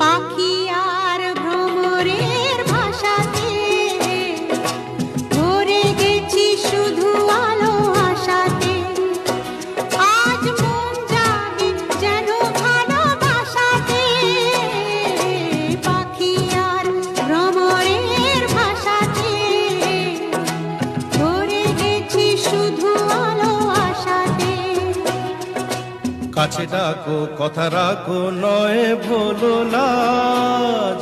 পাখি আর ভ্রমরের ভাষাতে ভরে গেছি শুধু আলো আশাতে। আজ মন জাগে যেন ভালোবাসাতে, পাখি আর ভ্রমরের ভাষাতে ভরে গেছি শুধু আলো আশাতে। কাছে ডাকো কথা রাখো নয় ভোলো লাজ,